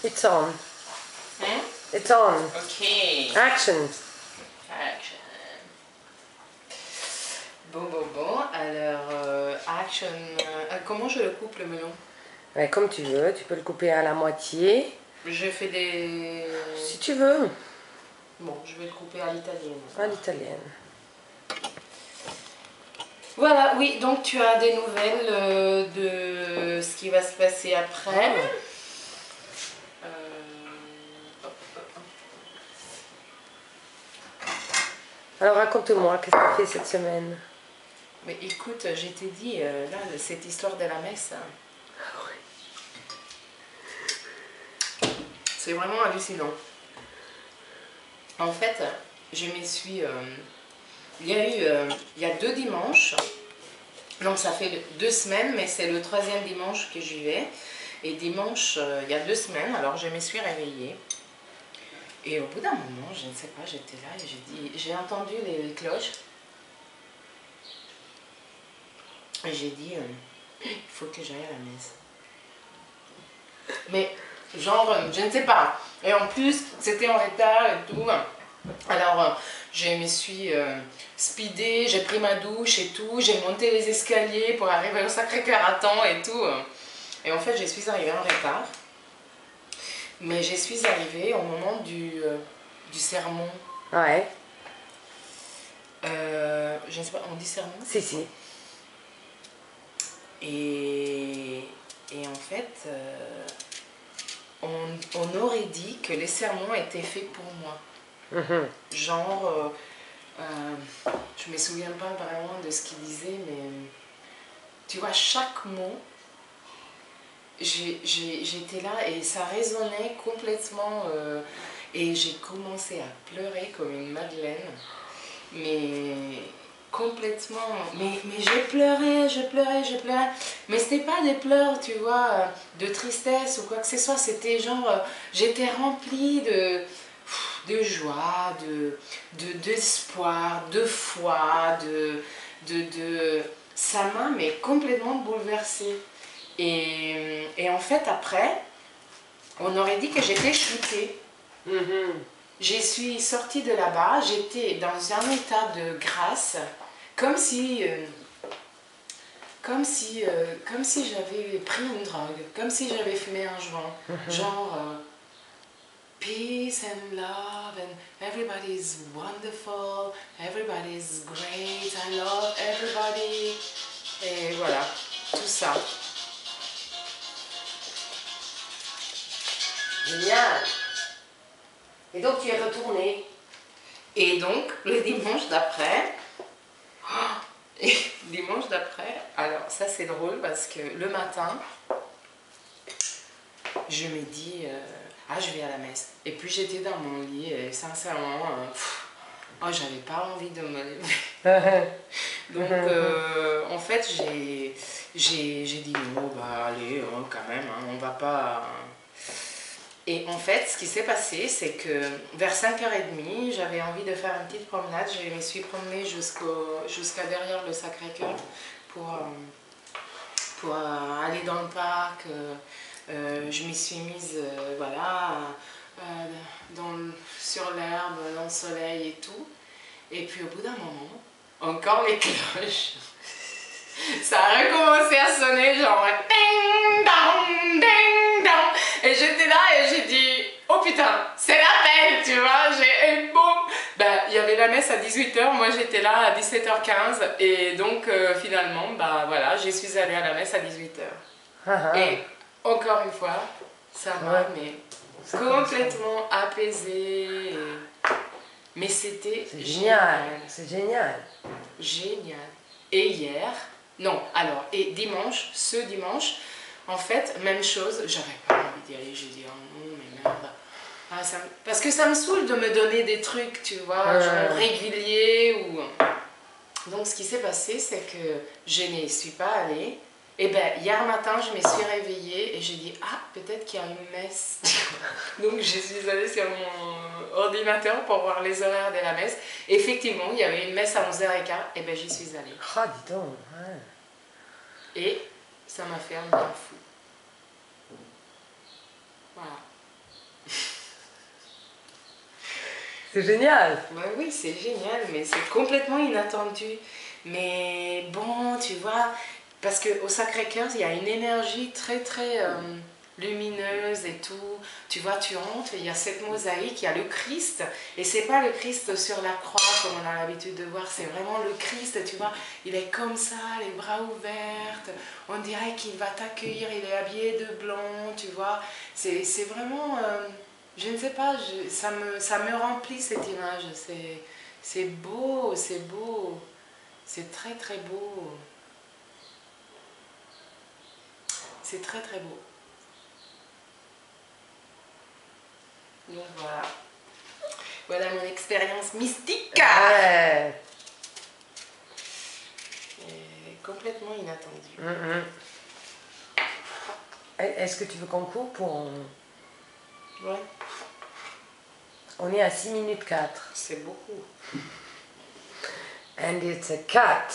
It's on. Hein? It's on. Ok. Action. Action. Bon. Alors, action. Comment je le coupe le melon? Ouais, comme tu veux, tu peux le couper à la moitié. Je fais des... Si tu veux. Bon, je vais le couper à l'italienne. À l'italienne. Voilà, oui, donc tu as des nouvelles de ce qui va se passer après. Alors raconte-moi, qu'est-ce que tu fais cette semaine? Mais écoute, je t'ai dit, là, cette histoire de la messe, c'est vraiment hallucinant. En fait, je me suis... il y a 2 dimanches, non, ça fait 2 semaines, mais c'est le 3e dimanche que j'y vais. Et dimanche, il y a 2 semaines, alors je me suis réveillée. Et au bout d'un moment, je ne sais pas, j'étais là et j'ai entendu les cloches. Et j'ai dit, il faut que j'aille à la messe. Mais, genre, je ne sais pas. Et en plus, c'était en retard et tout. Alors, je me suis speedée, j'ai pris ma douche et tout. J'ai monté les escaliers pour arriver au Sacré-Cœur à temps et tout. Et en fait, je suis arrivée en retard. Mais je suis arrivée au moment du sermon. Ouais. Je ne sais pas, on dit sermon? Si. Et en fait, on aurait dit que les sermons étaient faits pour moi. Genre, je me souviens pas vraiment de ce qu'il disait, mais tu vois, chaque mot, j'étais là et ça résonnait complètement. Et j'ai commencé à pleurer comme une madeleine. Mais complètement, mais je pleurais, mais c'était pas des pleurs, tu vois, de tristesse ou quoi que ce soit, c'était genre, j'étais remplie de joie, d'espoir, de foi, ça m'a mais complètement bouleversée. Et en fait après, on aurait dit que j'étais shootée. Je suis sortie de là-bas, j'étais dans un état de grâce, comme si j'avais pris une drogue, comme si j'avais fumé un joint. Genre, peace and love and everybody's wonderful, everybody's great, I love everybody. Et voilà, tout ça. Génial. Et donc tu es retournée. Et donc, le dimanche d'après, alors ça c'est drôle parce que le matin, je me dis, je vais à la messe. Et puis j'étais dans mon lit et sincèrement, j'avais pas envie de me lever. Donc en fait, j'ai dit non, allez, quand même, on va pas... Et en fait, ce qui s'est passé, c'est que vers 5h30, j'avais envie de faire une petite promenade. Je me suis promenée jusqu'à derrière le Sacré-Cœur pour aller dans le parc. Je m'y suis mise sur l'herbe, dans le soleil et tout. Et puis au bout d'un moment, encore les cloches. Ça a recommencé à sonner, genre ding dong, ding dong. Et j'étais là et j'ai dit, oh putain, c'est l'appel, tu vois. Et boum, il y avait la messe à 18h, moi j'étais là à 17h15. Et donc finalement, voilà, je suis allée à la messe à 18h. Et encore une fois, ça m'a complètement apaisée. Mais c'était génial. C'est génial. Génial. Et hier... Non, alors, et ce dimanche, en fait, même chose, j'avais pas envie d'y aller, j'ai dit, oh non, mais merde. Parce que ça me saoule de me donner des trucs, tu vois, genre réguliers ou... Donc, ce qui s'est passé, c'est que je n'y suis pas allée. Et hier matin, je me suis réveillée et j'ai dit, peut-être qu'il y a une messe. Donc, je suis allée sur mon ordinateur pour voir les horaires de la messe. Effectivement, il y avait une messe à 11h15 et j'y suis allée. Dis donc. Et ça m'a fait un bien fou. Voilà. C'est génial. Ouais, oui, c'est génial, mais c'est complètement inattendu. Mais bon, tu vois, parce qu'au Sacré-Cœur, il y a une énergie très très lumineuse et tout. Tu vois, tu rentres, il y a cette mosaïque, il y a le Christ, et c'est pas le Christ sur la croix comme on a l'habitude de voir, c'est vraiment le Christ, tu vois, il est comme ça, les bras ouverts, on dirait qu'il va t'accueillir, il est habillé de blanc, tu vois, c'est vraiment, je ne sais pas, ça me remplit cette image, c'est beau, c'est très très beau, c'est très très beau. Donc voilà. Voilà mon expérience mystique. Ouais. Et complètement inattendue. Est-ce que tu veux qu'on coupe ou on... Ouais. On est à 6 minutes 4. C'est beaucoup. And it's a cut.